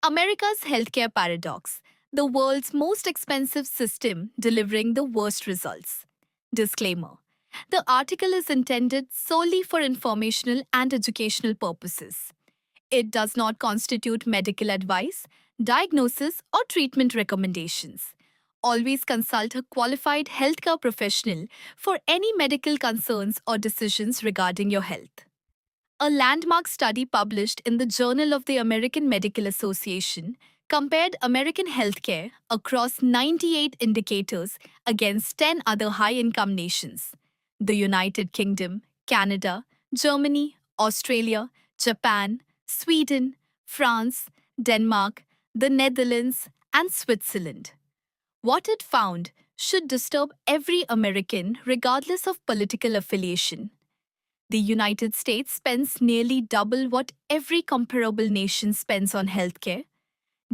America's Healthcare Paradox, the world's most expensive system delivering the worst results. Disclaimer: the article is intended solely for informational and educational purposes. It does not constitute medical advice, diagnosis, or treatment recommendations. Always consult a qualified healthcare professional for any medical concerns or decisions regarding your health. A landmark study published in the Journal of the American Medical Association compared American healthcare across 98 indicators against 10 other high income nations: the United Kingdom, Canada, Germany, Australia, Japan, Sweden, France, Denmark, the Netherlands, and Switzerland. What it found should disturb every American regardless of political affiliation. The United States spends nearly double what every comparable nation spends on healthcare,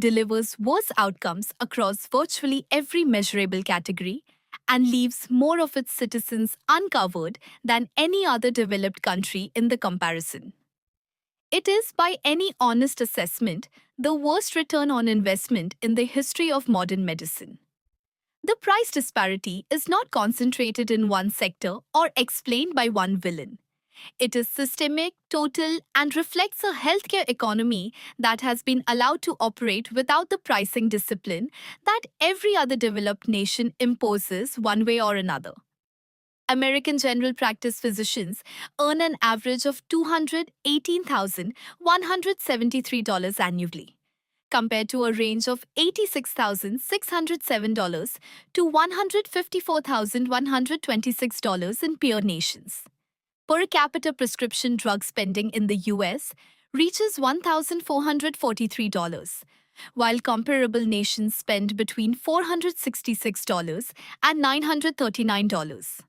delivers worse outcomes across virtually every measurable category, and leaves more of its citizens uncovered than any other developed country in the comparison. It is, by any honest assessment, the worst return on investment in the history of modern medicine. The price disparity is not concentrated in one sector or explained by one villain. It is systemic, total, and reflects a healthcare economy that has been allowed to operate without the pricing discipline that every other developed nation imposes one way or another. American general practice physicians earn an average of $218,173 annually, compared to a range of $86,607 to $154,126 in peer nations. Per capita prescription drug spending in the US reaches $1,443, while comparable nations spend between $466 and $939.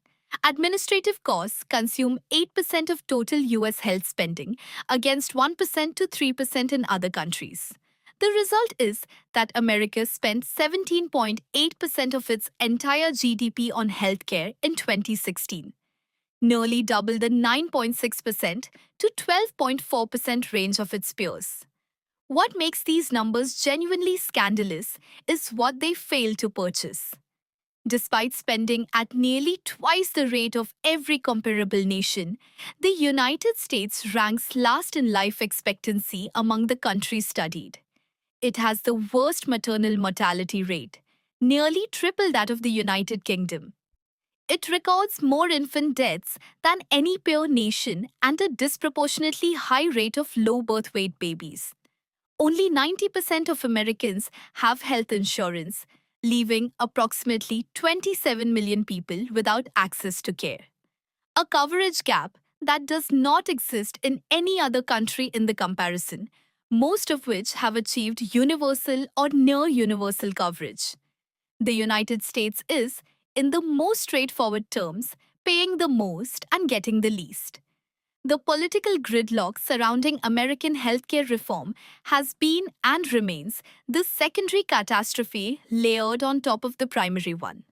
Administrative costs consume 8% of total US health spending against 1% to 3% in other countries. The result is that America spent 17.8% of its entire GDP on healthcare in 2016. Nearly double the 9.6% to 12.4% range of its peers. What makes these numbers genuinely scandalous is what they fail to purchase. Despite spending at nearly twice the rate of every comparable nation, the United States ranks last in life expectancy among the countries studied. It has the worst maternal mortality rate, nearly triple that of the United Kingdom. It records more infant deaths than any peer nation and a disproportionately high rate of low birth weight babies. Only 90% of Americans have health insurance, leaving approximately 27 million people without access to care. A coverage gap that does not exist in any other country in the comparison, most of which have achieved universal or near universal coverage. The United States is, in the most straightforward terms, paying the most and getting the least. The political gridlock surrounding American healthcare reform has been and remains the secondary catastrophe layered on top of the primary one.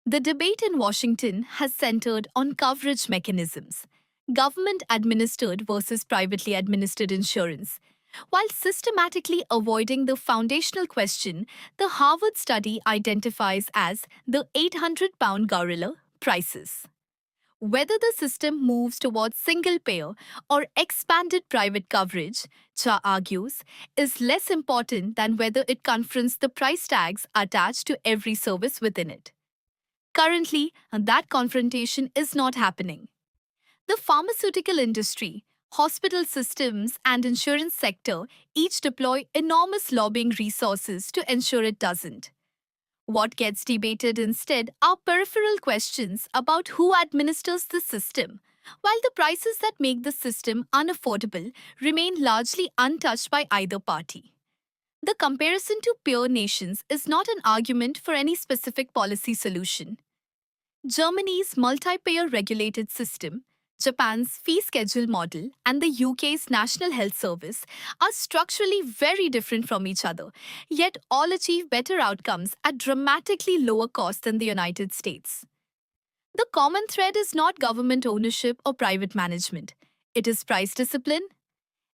The debate in Washington has centered on coverage mechanisms, government administered versus privately administered insurance. While systematically avoiding the foundational question the Harvard study identifies as the 800-pound gorilla: prices. Whether the system moves towards single payer or expanded private coverage, Cha argues, is less important than whether it confronts the price tags attached to every service within it. Currently, that confrontation is not happening. The pharmaceutical industry, hospital systems, and insurance sector each deploy enormous lobbying resources to ensure it doesn't. What gets debated instead are peripheral questions about who administers the system, while the prices that make the system unaffordable remain largely untouched by either party. The comparison to peer nations is not an argument for any specific policy solution. Germany's multi-payer regulated system, Japan's fee schedule model, and the UK's National Health Service are structurally very different from each other, yet all achieve better outcomes at dramatically lower cost than the United States. The common thread is not government ownership or private management. It is price discipline.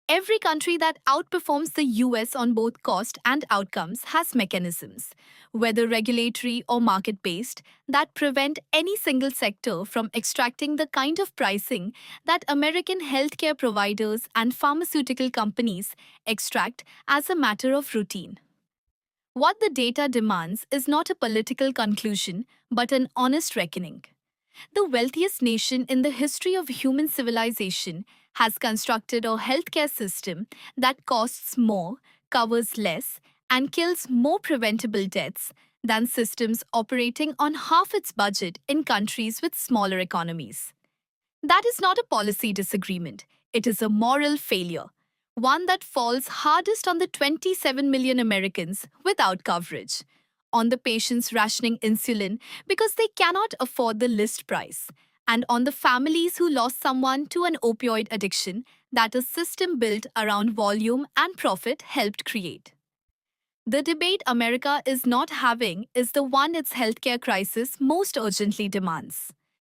Every country that outperforms the US on both cost and outcomes has mechanisms, whether regulatory or market based, that prevent any single sector from extracting the kind of pricing that American healthcare providers and pharmaceutical companies extract as a matter of routine. What the data demands is not a political conclusion, but an honest reckoning. The wealthiest nation in the history of human civilization has constructed a healthcare system that costs more, covers less, and kills more preventable deaths than systems operating on half its budget in countries with smaller economies. That is not a policy disagreement, it is a moral failure, one that falls hardest on the 27 million Americans without coverage, on the patients rationing insulin because they cannot afford the list price, and on the families who lost someone to an opioid addiction that a system built around volume and profit helped create. The debate America is not having is the one its healthcare crisis most urgently demands.